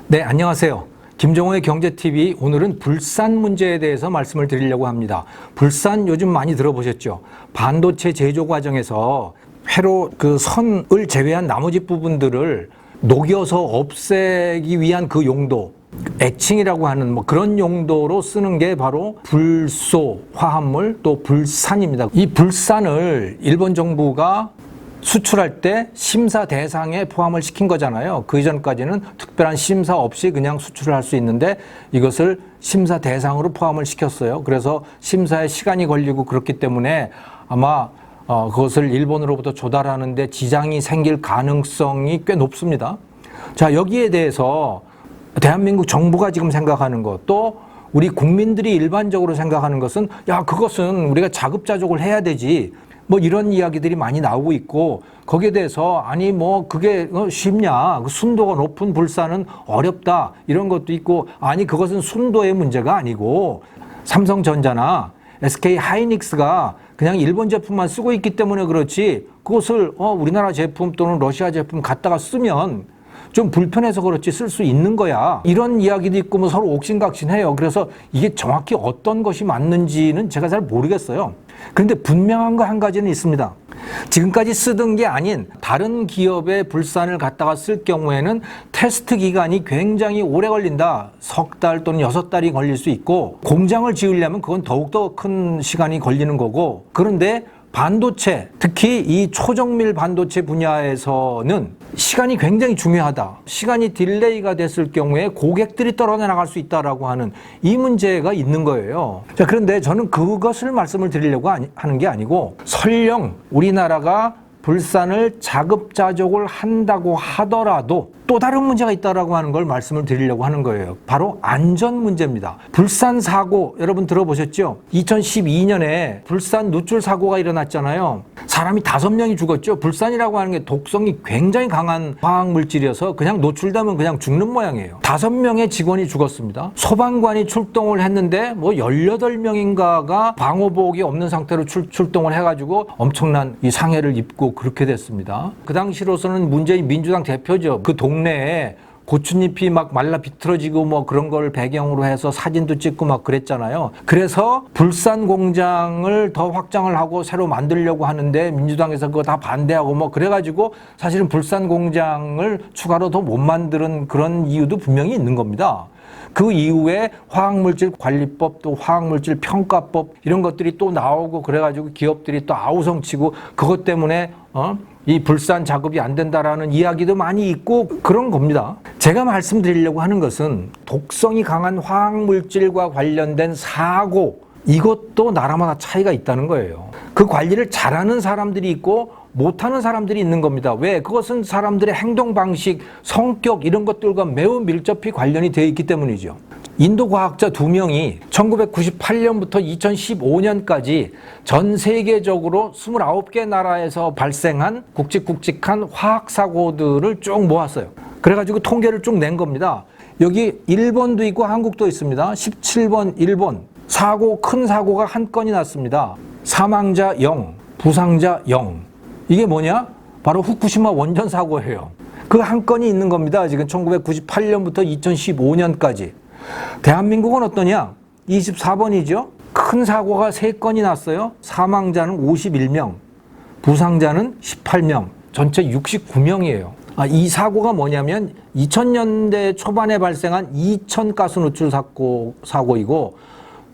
네, 안녕하세요. 김정호의 경제TV, 오늘은 불산 문제에 대해서 말씀을 드리려고 합니다. 불산 요즘 많이 들어보셨죠? 반도체 제조 과정에서 회로 그 선을 제외한 나머지 부분들을 녹여서 없애기 위한 그 용도, 애칭이라고 하는 뭐 그런 용도로 쓰는 게 바로 불소 화합물, 또 불산입니다. 이 불산을 일본 정부가 수출할 때 심사 대상에 포함을 시킨 거잖아요. 그 이전까지는 특별한 심사 없이 그냥 수출을 할 수 있는데 이것을 심사 대상으로 포함을 시켰어요. 그래서 심사에 시간이 걸리고 그렇기 때문에 아마 그것을 일본으로부터 조달하는데 지장이 생길 가능성이 꽤 높습니다. 자, 여기에 대해서 대한민국 정부가 지금 생각하는 것, 또 우리 국민들이 일반적으로 생각하는 것은 야, 그것은 우리가 자급자족을 해야 되지. 뭐 이런 이야기들이 많이 나오고 있고, 거기에 대해서 아니 뭐 그게 쉽냐, 순도가 높은 불산은 어렵다, 이런 것도 있고, 아니 그것은 순도의 문제가 아니고 삼성전자나 SK 하이닉스가 그냥 일본 제품만 쓰고 있기 때문에 그렇지, 그것을 우리나라 제품 또는 러시아 제품 갖다가 쓰면 좀 불편해서 그렇지 쓸 수 있는 거야, 이런 이야기도 있고, 뭐 서로 옥신각신해요. 그래서 이게 정확히 어떤 것이 맞는지는 제가 잘 모르겠어요. 그런데 분명한 거 한 가지는 있습니다. 지금까지 쓰던 게 아닌 다른 기업의 불산을 갖다가 쓸 경우에는 테스트 기간이 굉장히 오래 걸린다. 석 달 또는 6달이 걸릴 수 있고, 공장을 지으려면 그건 더욱더 큰 시간이 걸리는 거고, 그런데 반도체, 특히 이 초정밀 반도체 분야에서는 시간이 굉장히 중요하다. 시간이 딜레이가 됐을 경우에 고객들이 떨어져 나갈 수 있다라고 하는 이 문제가 있는 거예요. 자, 그런데 저는 그것을 말씀을 드리려고 하는 게 아니고, 설령 우리나라가 불산을 자급자족을 한다고 하더라도 또 다른 문제가 있다라고 하는 걸 말씀을 드리려고 하는 거예요. 바로 안전 문제입니다. 불산 사고 여러분 들어보셨죠? 2012년에 불산 누출 사고가 일어났잖아요. 사람이 5명이 죽었죠. 불산이라고 하는 게 독성이 굉장히 강한 화학 물질이어서 그냥 노출되면 그냥 죽는 모양이에요. 5명의 직원이 죽었습니다. 소방관이 출동을 했는데 뭐 18명인가가 방호복이 없는 상태로 출동을 해가지고 엄청난 이 상해를 입고 그렇게 됐습니다. 그 당시로서는 문재인 민주당 대표죠. 그 동네에 고추잎이 막 말라 비틀어지고 뭐 그런 걸 배경으로 해서 사진도 찍고 막 그랬잖아요. 그래서 불산 공장을 더 확장을 하고 새로 만들려고 하는데 민주당에서 그거 다 반대하고 뭐 그래가지고 사실은 불산 공장을 추가로 더 못 만드는 그런 이유도 분명히 있는 겁니다. 그 이후에 화학물질 관리법, 또 화학물질 평가법, 이런 것들이 또 나오고 그래가지고 기업들이 또 아우성치고 그것 때문에 이 불산 작업이 안 된다라는 이야기도 많이 있고 그런 겁니다. 제가 말씀드리려고 하는 것은 독성이 강한 화학물질과 관련된 사고, 이것도 나라마다 차이가 있다는 거예요. 그 관리를 잘하는 사람들이 있고 못하는 사람들이 있는 겁니다. 왜? 그것은 사람들의 행동 방식, 성격, 이런 것들과 매우 밀접히 관련이 되어 있기 때문이죠. 인도 과학자 2명이 1998년부터 2015년까지 전 세계적으로 29개 나라에서 발생한 굵직굵직한 화학사고들을 쭉 모았어요. 그래가지고 통계를 쭉 낸 겁니다. 여기 일본도 있고 한국도 있습니다. 17번 일본. 큰 사고가 한 건이 났습니다. 사망자 0, 부상자 0. 이게 뭐냐? 바로 후쿠시마 원전 사고예요. 그 한 건이 있는 겁니다. 지금 1998년부터 2015년까지. 대한민국은 어떠냐? 24번이죠. 큰 사고가 3건이 났어요. 사망자는 51명, 부상자는 18명, 전체 69명이에요. 이 사고가 뭐냐면 2000년대 초반에 발생한 이천 가스 누출 사고이고,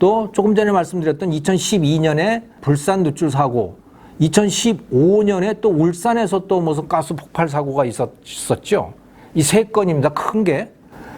또 조금 전에 말씀드렸던 2012년에 불산 누출 사고, 2015년에 또 울산에서 또 무슨 가스 폭발 사고가 있었죠. 이 3건입니다. 큰 게.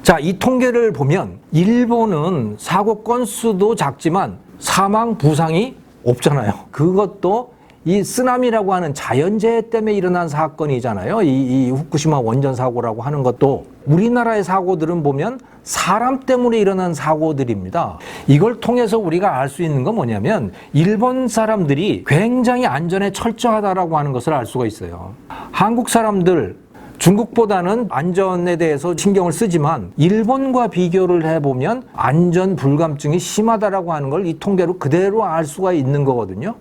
자, 이 통계를 보면 일본은 사고 건수도 작지만 사망 부상이 없잖아요. 그것도 이 쓰나미라고 하는 자연재해 때문에 일어난 사건이잖아요. 이 후쿠시마 원전 사고라고 하는 것도. 우리나라의 사고들은 보면 사람 때문에 일어난 사고들입니다. 이걸 통해서 우리가 알 수 있는 건 뭐냐면 일본 사람들이 굉장히 안전에 철저하다라고 하는 것을 알 수가 있어요. 한국 사람들, 중국보다는 안전에 대해서 신경을 쓰지만 일본과 비교를 해보면 안전 불감증이 심하다라고 하는 걸 이 통계로 그대로 알 수가 있는 거거든요.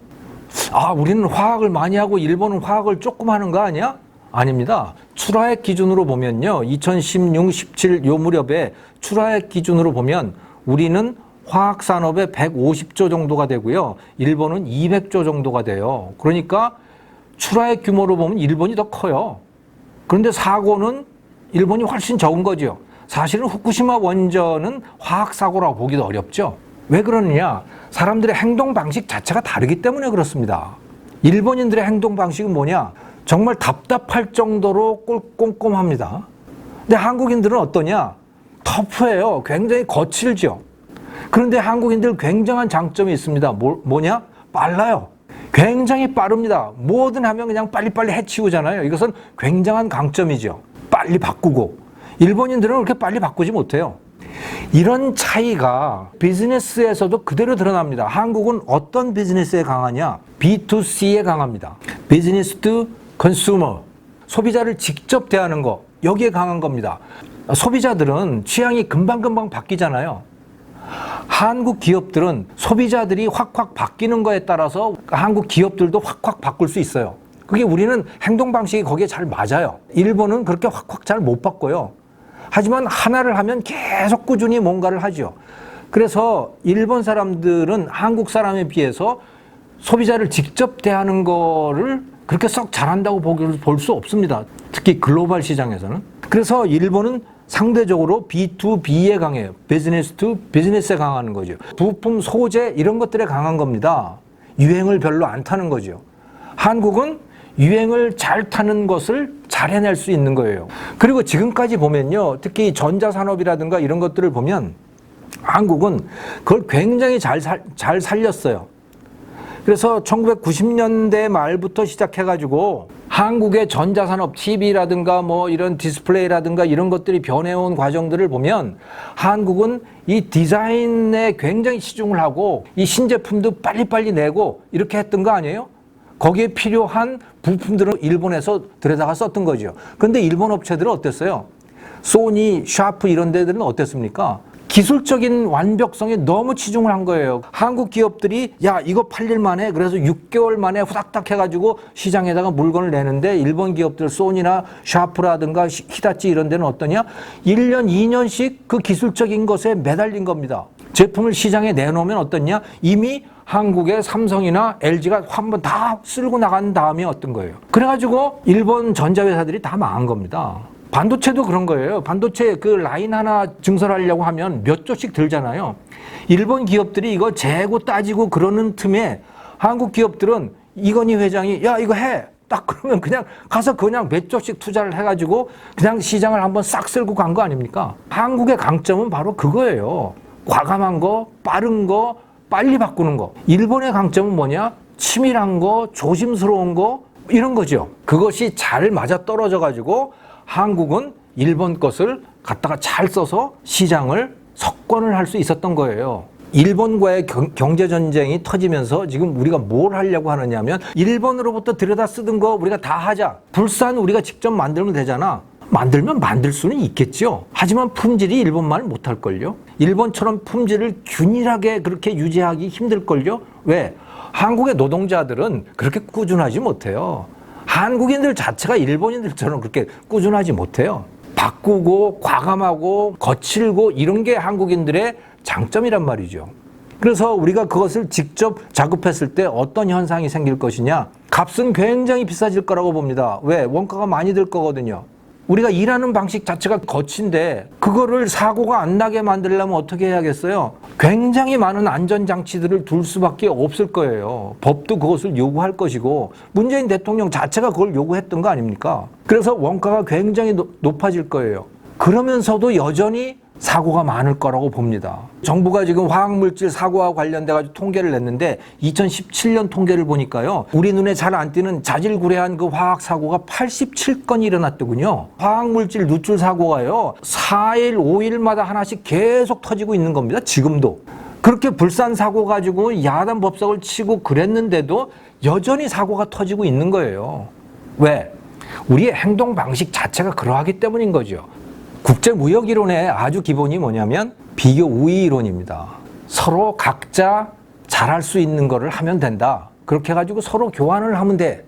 우리는 화학을 많이 하고 일본은 화학을 조금 하는 거 아니야? 아닙니다. 출하액 기준으로 보면요. 2016, 17 요 무렵에 출하액 기준으로 보면 우리는 화학산업에 150조 정도가 되고요. 일본은 200조 정도가 돼요. 그러니까 출하액 규모로 보면 일본이 더 커요. 그런데 사고는 일본이 훨씬 적은 거죠. 사실은 후쿠시마 원전은 화학사고라고 보기도 어렵죠. 왜 그러느냐? 사람들의 행동 방식 자체가 다르기 때문에 그렇습니다. 일본인들의 행동 방식은 뭐냐? 정말 답답할 정도로 꼼꼼합니다. 근데 한국인들은 어떠냐? 터프해요. 굉장히 거칠죠. 그런데 한국인들 굉장한 장점이 있습니다. 뭐냐? 빨라요. 굉장히 빠릅니다. 뭐든 하면 그냥 빨리빨리 해치우잖아요. 이것은 굉장한 강점이죠. 빨리 바꾸고. 일본인들은 그렇게 빨리 바꾸지 못해요. 이런 차이가 비즈니스에서도 그대로 드러납니다. 한국은 어떤 비즈니스에 강하냐? B2C에 강합니다. 비즈니스 투 컨슈머. 소비자를 직접 대하는 거. 여기에 강한 겁니다. 소비자들은 취향이 금방금방 바뀌잖아요. 한국 기업들은 소비자들이 확확 바뀌는 거에 따라서 한국 기업들도 확확 바꿀 수 있어요. 그게 우리는 행동 방식이 거기에 잘 맞아요. 일본은 그렇게 확확 잘 못 바꿔요. 하지만 하나를 하면 계속 꾸준히 뭔가를 하죠. 그래서 일본 사람들은 한국 사람에 비해서 소비자를 직접 대하는 거를 그렇게 썩 잘한다고 볼 수 없습니다. 특히 글로벌 시장에서는. 그래서 일본은 상대적으로 B2B에 강해요. 비즈니스 투 비즈니스에 강하는 거죠. 부품, 소재 이런 것들에 강한 겁니다. 유행을 별로 안 타는 거죠. 한국은 유행을 잘 타는 것을 잘 해낼 수 있는 거예요. 그리고 지금까지 보면요. 특히 전자산업이라든가 이런 것들을 보면 한국은 그걸 굉장히 잘 살렸어요. 그래서 1990년대 말부터 시작해가지고 한국의 전자산업, TV라든가 뭐 이런 디스플레이라든가 이런 것들이 변해온 과정들을 보면 한국은 이 디자인에 굉장히 치중을 하고 이 신제품도 빨리빨리 내고 이렇게 했던 거 아니에요? 거기에 필요한 부품들은 일본에서 들여다가 썼던 거죠. 그런데 일본 업체들은 어땠어요? 소니, 샤프 이런 데들은 어땠습니까? 기술적인 완벽성에 너무 치중을 한 거예요. 한국 기업들이 야 이거 팔릴 만해. 그래서 6개월 만에 후닥닥 해가지고 시장에다가 물건을 내는데 일본 기업들 소니나 샤프라든가 히다치 이런 데는 어떠냐? 1년, 2년씩 그 기술적인 것에 매달린 겁니다. 제품을 시장에 내놓으면 어떠냐? 이미 한국의 삼성이나 LG가 한번 다 쓸고 나간 다음에 어떤 거예요. 그래가지고 일본 전자회사들이 다 망한 겁니다. 반도체도 그런 거예요. 반도체 그 라인 하나 증설하려고 하면 몇 조씩 들잖아요. 일본 기업들이 이거 재고 따지고 그러는 틈에 한국 기업들은 이건희 회장이 야 이거 해. 딱 그러면 그냥 가서 그냥 몇 조씩 투자를 해가지고 그냥 시장을 한번 싹 쓸고 간 거 아닙니까? 한국의 강점은 바로 그거예요. 과감한 거, 빠른 거, 빨리 바꾸는 거. 일본의 강점은 뭐냐? 치밀한 거, 조심스러운 거 이런 거죠. 그것이 잘 맞아 떨어져 가지고 한국은 일본 것을 갖다가 잘 써서 시장을 석권을 할 수 있었던 거예요. 일본과의 경제전쟁이 터지면서 지금 우리가 뭘 하려고 하느냐면 일본으로부터 들여다 쓰던 거 우리가 다 하자. 불산 우리가 직접 만들면 되잖아. 만들면 만들 수는 있겠죠. 하지만 품질이 일본말 못할걸요. 일본처럼 품질을 균일하게 그렇게 유지하기 힘들걸요. 왜? 한국의 노동자들은 그렇게 꾸준하지 못해요. 한국인들 자체가 일본인들처럼 그렇게 꾸준하지 못해요. 바꾸고 과감하고 거칠고 이런 게 한국인들의 장점이란 말이죠. 그래서 우리가 그것을 직접 작업했을 때 어떤 현상이 생길 것이냐. 값은 굉장히 비싸질 거라고 봅니다. 왜? 원가가 많이 들 거거든요. 우리가 일하는 방식 자체가 거친데 그거를 사고가 안 나게 만들려면 어떻게 해야겠어요? 굉장히 많은 안전장치들을 둘 수밖에 없을 거예요. 법도 그것을 요구할 것이고 문재인 대통령 자체가 그걸 요구했던 거 아닙니까? 그래서 원가가 굉장히 높아질 거예요. 그러면서도 여전히 사고가 많을 거라고 봅니다. 정부가 지금 화학물질 사고와 관련돼가지고 통계를 냈는데 2017년 통계를 보니까요. 우리 눈에 잘 안 띄는 자질구레한 그 화학사고가 87건이 일어났더군요. 화학물질 누출 사고가요. 4일, 5일마다 하나씩 계속 터지고 있는 겁니다. 지금도. 그렇게 불산 사고 가지고 야단 법석을 치고 그랬는데도 여전히 사고가 터지고 있는 거예요. 왜? 우리의 행동 방식 자체가 그러하기 때문인 거죠. 국제무역이론의 아주 기본이 뭐냐면 비교 우위 이론입니다. 서로 각자 잘할 수 있는 거를 하면 된다. 그렇게 해가지고 서로 교환을 하면 돼.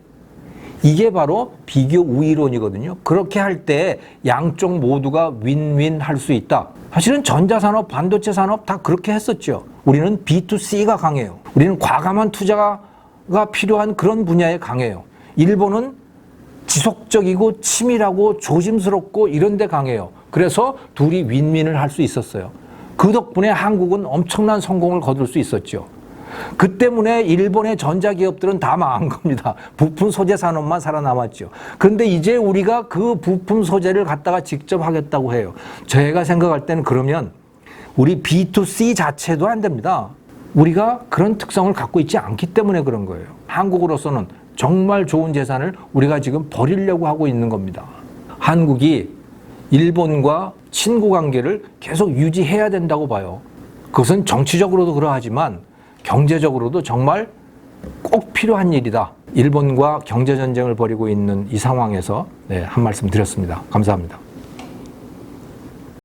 이게 바로 비교 우위론이거든요. 그렇게 할 때 양쪽 모두가 윈윈 할 수 있다. 사실은 전자산업, 반도체 산업 다 그렇게 했었죠. 우리는 B2C가 강해요. 우리는 과감한 투자가 필요한 그런 분야에 강해요. 일본은 지속적이고 치밀하고 조심스럽고 이런 데 강해요. 그래서 둘이 윈윈을 할 수 있었어요. 그 덕분에 한국은 엄청난 성공을 거둘 수 있었죠. 그 때문에 일본의 전자기업들은 다 망한 겁니다. 부품 소재 산업만 살아남았죠. 그런데 이제 우리가 그 부품 소재를 갖다가 직접 하겠다고 해요. 제가 생각할 때는 그러면 우리 B2C 자체도 안 됩니다. 우리가 그런 특성을 갖고 있지 않기 때문에 그런 거예요. 한국으로서는 정말 좋은 재산을 우리가 지금 버리려고 하고 있는 겁니다. 한국이 일본과 친구 관계를 계속 유지해야 된다고 봐요. 그것은 정치적으로도 그러하지만 경제적으로도 정말 꼭 필요한 일이다. 일본과 경제전쟁을 벌이고 있는 이 상황에서 한 말씀 드렸습니다. 감사합니다.